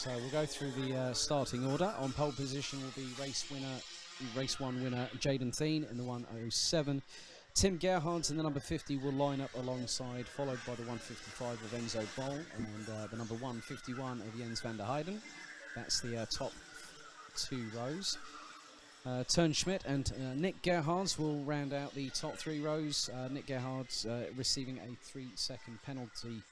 So we'll go through the starting order. On pole position will be race 1 winner Jaden Thien in the 1:07. Tim Gerhards in the number 50 will line up alongside, followed by the 1:55 of Enzo Bol and the number 1:51 of Jens van der Heijden. That's the top 2 rows. Tern Schmidt and Nick Gerhards will round out the top 3 rows. Nick Gerhards receiving a 3-second penalty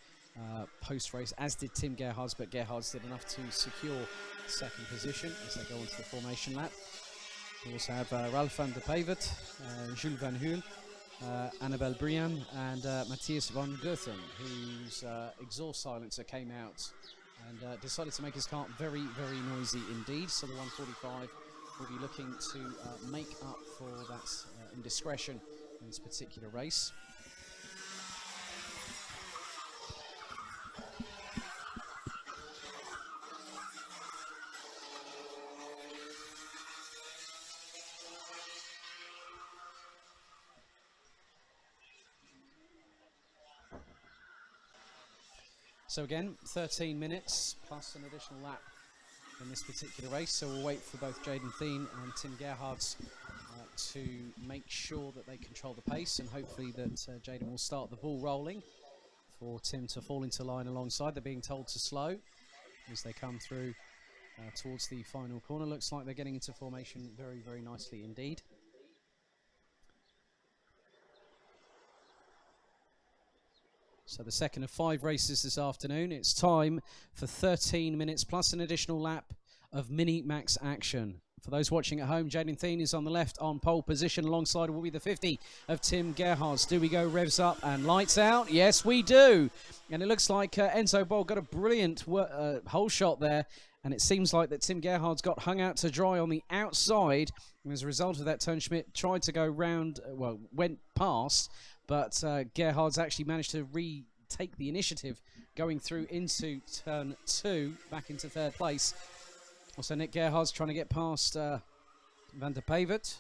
post-race, as did Tim Gerhards, but Gerhards did enough to secure second position as they go into the formation lap. We also have Ralph van der Pevert, Jules van Huel, Annabelle Brian and Matthias van Goethen, whose exhaust silencer came out and decided to make his cart very, very noisy indeed. So the 145 will be looking to make up for that indiscretion in this particular race. So again, 13 minutes plus an additional lap in this particular race. So we'll wait for both Jaden Thien and Tim Gerhards to make sure that they control the pace, and hopefully that Jaden will start the ball rolling for Tim to fall into line alongside. They're being told to slow as they come through towards the final corner. Looks like they're getting into formation very, very nicely indeed. So the second of 5 races this afternoon. It's time for 13 minutes plus an additional lap of mini-max action. For those watching at home, Jaden Thien is on the left on pole position. Alongside will be the 50 of Tim Gerhards. Do we go revs up and lights out? Yes, we do. And it looks like Enzo Bol got a brilliant hole shot there. And it seems like that Tim Gerhards got hung out to dry on the outside. And as a result of that, Tern Schmidt tried to go round, went past. But Gerhards actually managed to retake the initiative, going through into turn 2, back into 3rd place. Also, Nick Gerhards trying to get past Van der Pevert.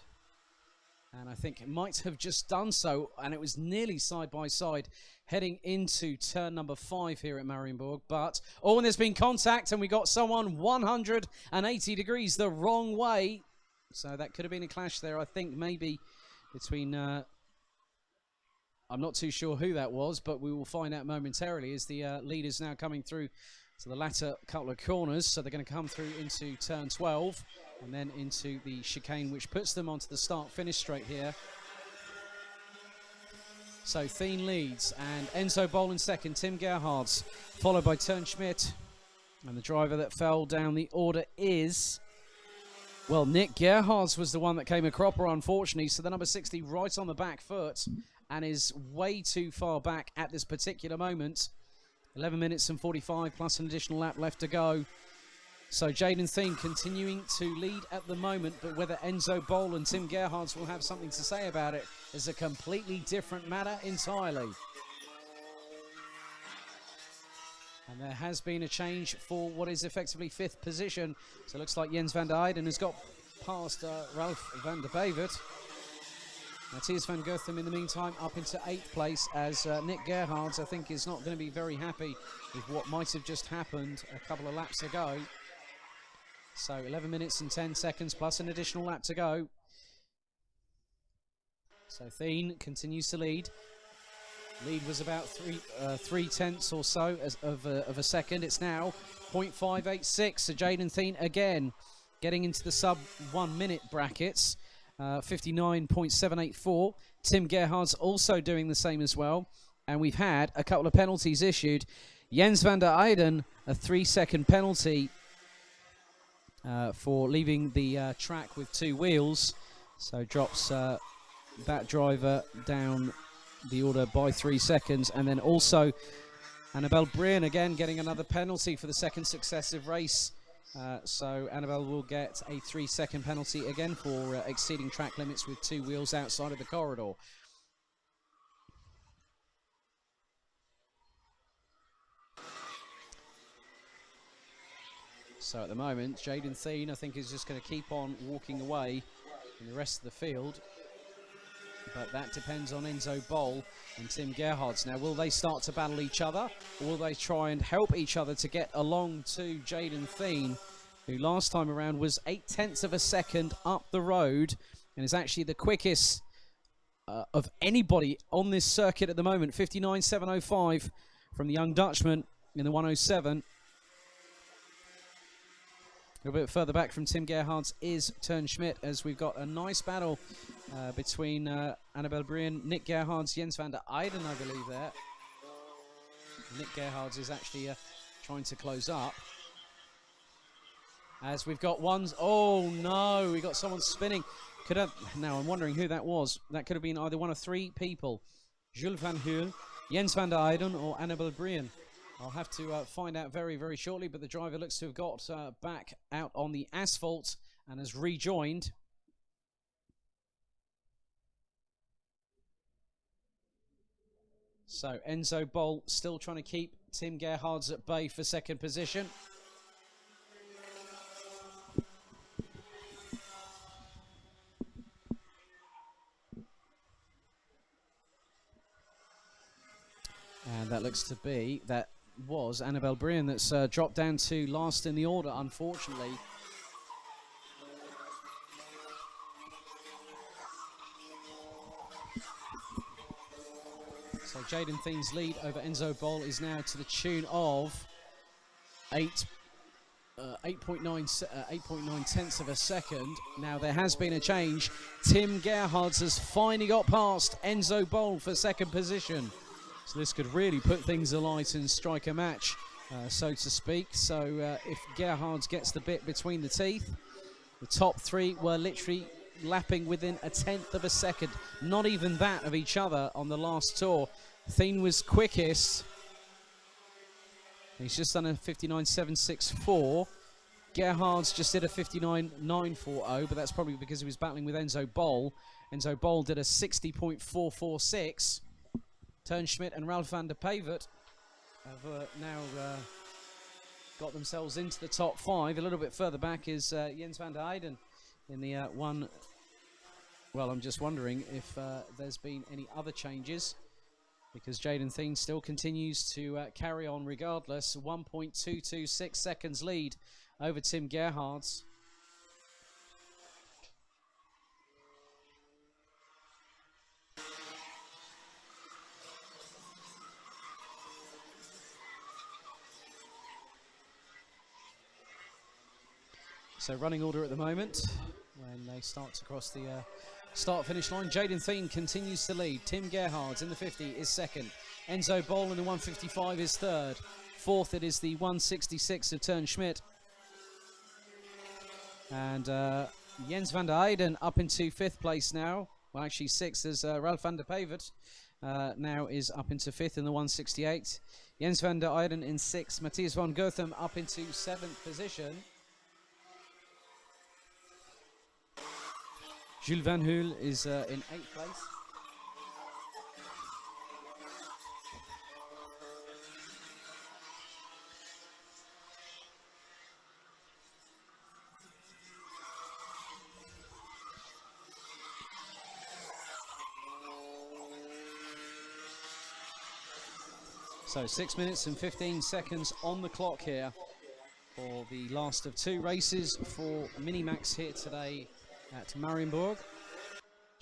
And I think it might have just done so, and it was nearly side by side heading into turn number 5 here at Mariembourg. But, and there's been contact, and we got someone 180 degrees the wrong way. So that could have been a clash there, I think, maybe between... I'm not too sure who that was, but we will find out momentarily as the leaders now coming through to the latter couple of corners. So they're going to come through into turn 12 and then into the chicane, which puts them onto the start-finish straight here. So Thien leads, and Enzo Bol in second, Tim Gerhards, followed by Tern Schmidt. And the driver that fell down the order is... well, Nick Gerhards was the one that came a cropper, unfortunately. So the number 60 right on the back foot and is way too far back at this particular moment. 11 minutes and 45 plus an additional lap left to go. So Jaden Thien continuing to lead at the moment, but whether Enzo Bol and Tim Gerhards will have something to say about it is a completely different matter entirely. And there has been a change for what is effectively 5th position. So it looks like Jens van der Heijden has got past Ralph van der Pevert. Matthias van Goethem in the meantime up into 8th place, as Nick Gerhards I think is not going to be very happy with what might have just happened a couple of laps ago. So 11 minutes and 10 seconds plus an additional lap to go. So Thien continues to lead. Lead was about 3 tenths or so of a second. It's now 0.586. So Jaden Thien again getting into the sub 1 minute brackets. 59.784. Tim Gerhards also doing the same as well. And we've had a couple of penalties issued. Jens van der Heijden, a 3-second penalty for leaving the track with 2 wheels. So drops that driver down the order by 3 seconds. And then also Annabelle Brian again getting another penalty for the 2nd successive race. So Annabelle will get a 3-second penalty again for exceeding track limits with 2 wheels outside of the corridor. So at the moment, Jaden Thien I think is just going to keep on walking away in the rest of the field. but that depends on Enzo Boll and Tim Gerhards. Now, will they start to battle each other, or will they try and help each other to get along to Jaden Thien, who last time around was 0.8 of a second up the road and is actually the quickest of anybody on this circuit at the moment. 59.705 from the young Dutchman in the 107. A little bit further back from Tim Gerhards is Tern Schmidt, as we've got a nice battle between Annabel Brien, Nick Gerhards, Jens van der Eyden, I believe there. Nick Gerhards is actually trying to close up. As we've got ones, oh no, we got someone spinning. Could have, now I'm wondering who that was. That could have been either one of three people. Jules van Huel, Jens van der Eyden or Annabel Brien. I'll have to find out very, very shortly, but the driver looks to have got back out on the asphalt and has rejoined. So Enzo Boll still trying to keep Tim Gerhards at bay for second position. And that looks to be, that was Annabel Brien that's dropped down to last in the order, unfortunately. So Jaden Thien's lead over Enzo Boll is now to the tune of 8.9 tenths of a second. Now there has been a change. Tim Gerhards has finally got past Enzo Boll for second position. So this could really put things alight and strike a match, so to speak. So if Gerhards gets the bit between the teeth, the top three were literally lapping within 1/10 of a second, not even that of each other on the last tour. Thien was quickest. He's just done a 59.764. Gerhards just did a 59.940, but that's probably because he was battling with Enzo Boll. Enzo Boll did a 60.446. Tern Schmidt and Ralph van der Pavert have now got themselves into the top five. A little bit further back is Jens van der Eyden in the one. Well, I'm just wondering if there's been any other changes, because Jaden Thien still continues to carry on regardless. 1.226 seconds lead over Tim Gerhards. So running order at the moment when they start to cross the start-finish line. Jaden Thien continues to lead. Tim Gerhards in the 50 is second. Enzo Boll in the 155 is third. Fourth, it is the 166 of Tern Schmidt. And Jens van der Eyden up into fifth place now. Well, actually sixth, as Ralph van der Pavert now is up into fifth in the 168. Jens van der Eyden in sixth. Matthias van Gotham up into seventh position. Jules van Huel is in 8th place. So 6 minutes and 15 seconds on the clock here for the last of two races for Minimax here today at Mariembourg.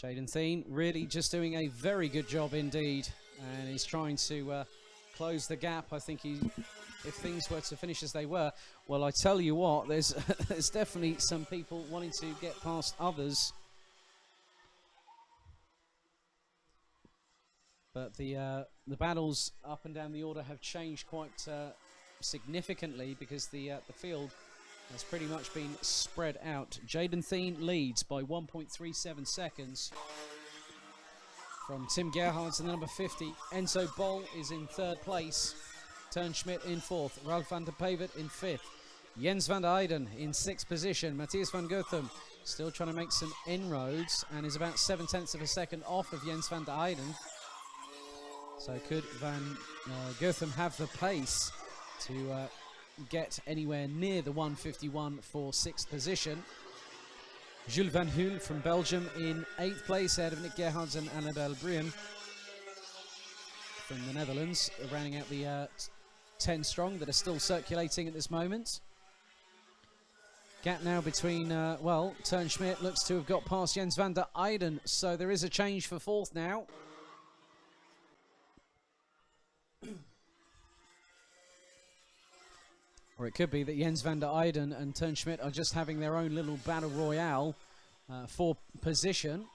Jaden Thien really just doing a very good job indeed, and he's trying to close the gap. I think if things were to finish as they were, well, I tell you what, there's there's definitely some people wanting to get past others. But the battles up and down the order have changed quite significantly, because the field has pretty much been spread out. Jaden Thien leads by 1.37 seconds from Tim Gerhards in the number 50. Enzo Boll is in third place. Tern Schmidt in fourth. Ralph van der Pavert in fifth. Jens van der Eyden in sixth position. Matthias van Gotham still trying to make some inroads and is about 0.7 of a second off of Jens van der Eyden. So could Van Gotham have the pace to get anywhere near the 151 for sixth position? Jules Van Hul from Belgium in 8th place, ahead of Nick Gerhards and Annabelle Brien from the Netherlands, rounding out the 10 strong that are still circulating at this moment. Gap now between, well, Turnschmidt looks to have got past Jens van der Eyden, so there is a change for 4th now. Or it could be that Jens van der Eyden and Turnschmidt are just having their own little battle royale for position.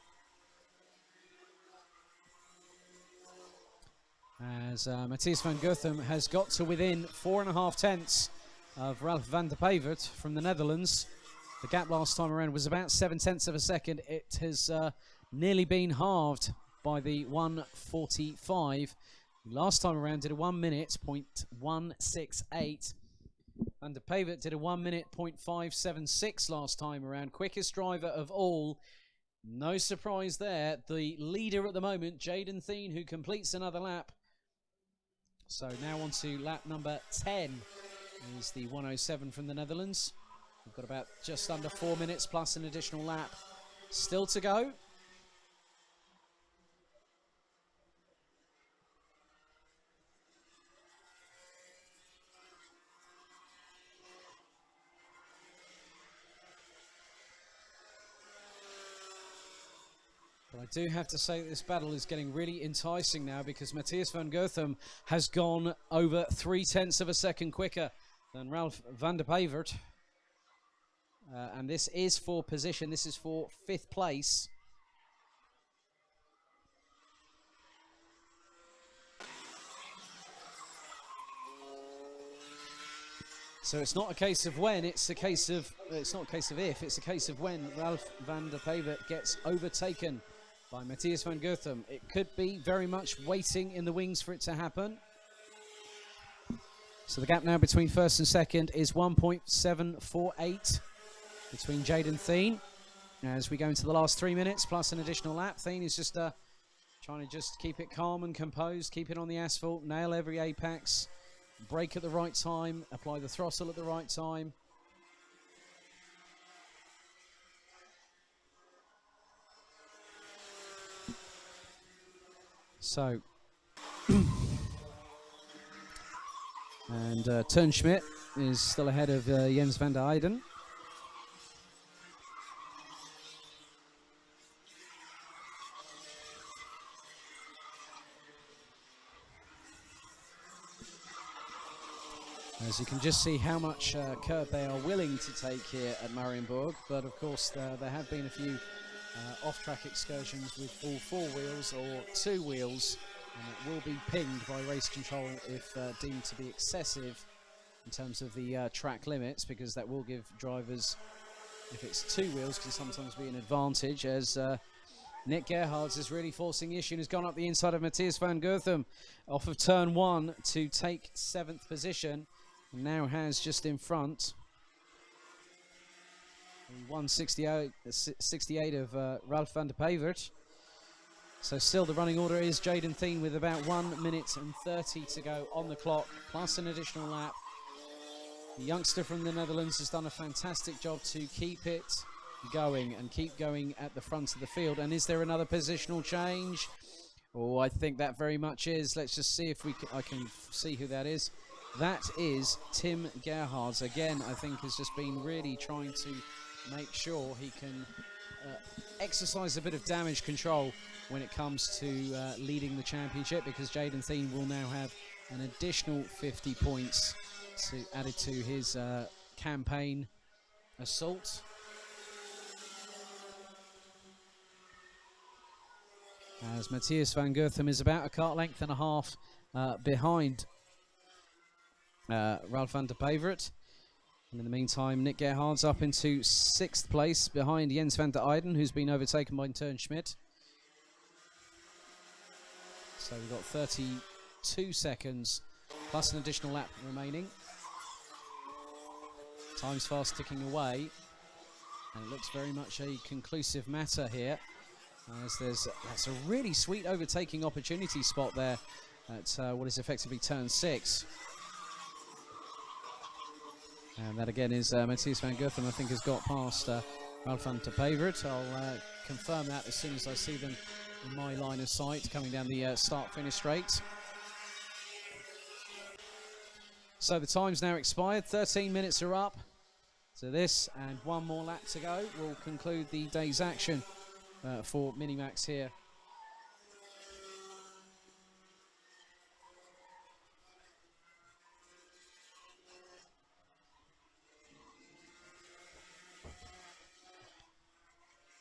As Matthias van Goethem has got to within 4.5 tenths of Ralph van der Pavert from the Netherlands. The gap last time around was about 7 tenths of a second. It has nearly been halved by the 1:45. Last time around did a 1 minute, 0.168. Van der Pavert did a 1 minute, 0.576 last time around. Quickest driver of all. No surprise there. The leader at the moment, Jaden Thien, who completes another lap. So now on to lap number 10 is the 1:07 from the Netherlands. We've got about just under 4 minutes plus an additional lap still to go. But I do have to say that this battle is getting really enticing now, because Matthias van Goethem has gone over 3 tenths of a second quicker than Ralph van der Pavert. And this is for position. This is for 5th place. So it's not a case of when, it's a case of, it's not a case of if, it's a case of when Ralph van der Pavert gets overtaken by Matthias van Goethem. It could be very much waiting in the wings for it to happen. So the gap now between 1st and 2nd is 1.748 between Jaden Thien. As we go into the last 3 minutes plus an additional lap, Thien is just trying to just keep it calm and composed, keep it on the asphalt, nail every apex, brake at the right time, apply the throttle at the right time. So, and Turnschmidt is still ahead of Jens van der Eyden. As you can just see how much curb they are willing to take here at Mariembourg, but of course there have been a few off-track excursions with all 4 wheels or 2 wheels, and it will be pinged by race control if deemed to be excessive in terms of the track limits, because that will give drivers, if it's 2 wheels, can sometimes be an advantage, as Nick Gerhards is really forcing the issue and has gone up the inside of Matthias van Goethem off of turn 1 to take 7th position, and now has just in front 1:68 of Ralph van der Pavert. So still the running order is Jaden Thien with about 1 minute and 30 to go on the clock, plus an additional lap. The youngster from the Netherlands has done a fantastic job to keep it going and keep going at the front of the field. And is there another positional change? Oh, I think that very much is. Let's just see if I can see who that is. That is Tim Gerhards. Again, I think has just been really trying to make sure he can exercise a bit of damage control when it comes to leading the championship, because Jaden Thien will now have an additional 50 points added to his campaign assault. As Matthias van Goethem is about a kart length and a half behind Ralph van der Pavert. And in the meantime, Nick Gerhards up into 6th place behind Jens van der Eyden, who's been overtaken by Turnschmidt. So we've got 32 seconds plus an additional lap remaining. Time's fast ticking away, and it looks very much a conclusive matter here, as that's a really sweet overtaking opportunity spot there at what is effectively turn 6. And that again is Matthias van Goethem, I think, has got past Ralph van der Pevert. I'll confirm that as soon as I see them in my line of sight coming down the start-finish straight. So the time's now expired. 13 minutes are up. So this and one more lap to go will conclude the day's action for Minimax here.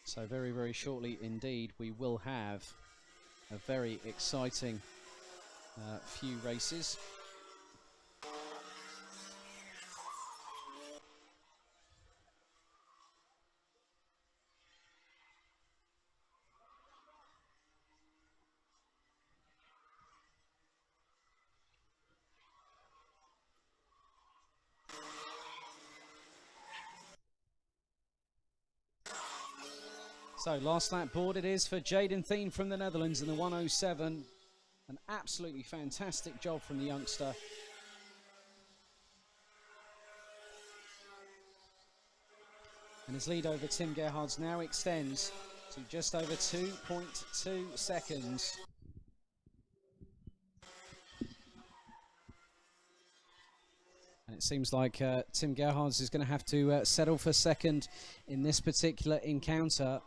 So very, very shortly indeed we will have a very exciting few races. So last lap board it is for Jaden Thien from the Netherlands in the 107. An absolutely fantastic job from the youngster. And his lead over Tim Gerhards now extends to just over 2.2 seconds. And it seems like Tim Gerhards is going to have to settle for second in this particular encounter.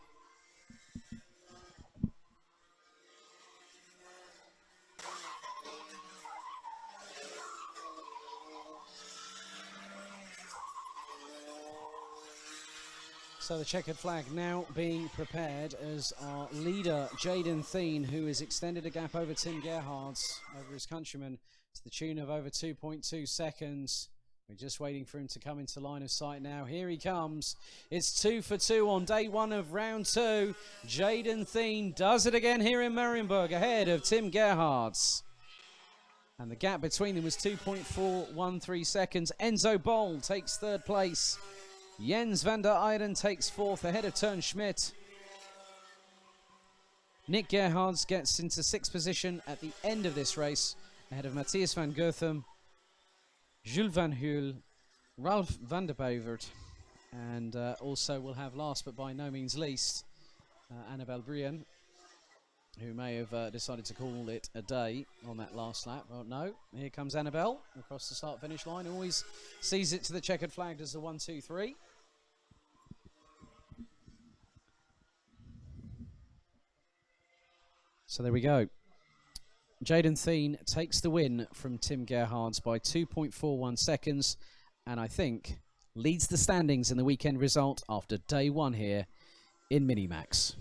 So the checkered flag now being prepared as our leader, Jaden Thien, who has extended a gap over Tim Gerhards, over his countryman, to the tune of over 2.2 seconds. We're just waiting for him to come into line of sight now. Here he comes. It's 2 for 2 on day one of round two. Jaden Thien does it again here in Mariembourg, ahead of Tim Gerhards. And the gap between them was 2.413 seconds. Enzo Bol takes third place. Jens van der Eyden takes fourth ahead of Tern Schmidt. Nick Gerhards gets into sixth position at the end of this race ahead of Matthias van Goethem, Jules van Huel, Ralph van der Pevert, and also we'll have last but by no means least Annabelle Brian, who may have decided to call it a day on that last lap. Well, no, here comes Annabelle across the start-finish line. Always sees it to the checkered flag as the 1, 2, 3. So there we go. Jaden Thien takes the win from Tim Gerhards by 2.41 seconds, and I think leads the standings in the weekend result after day one here in Minimax.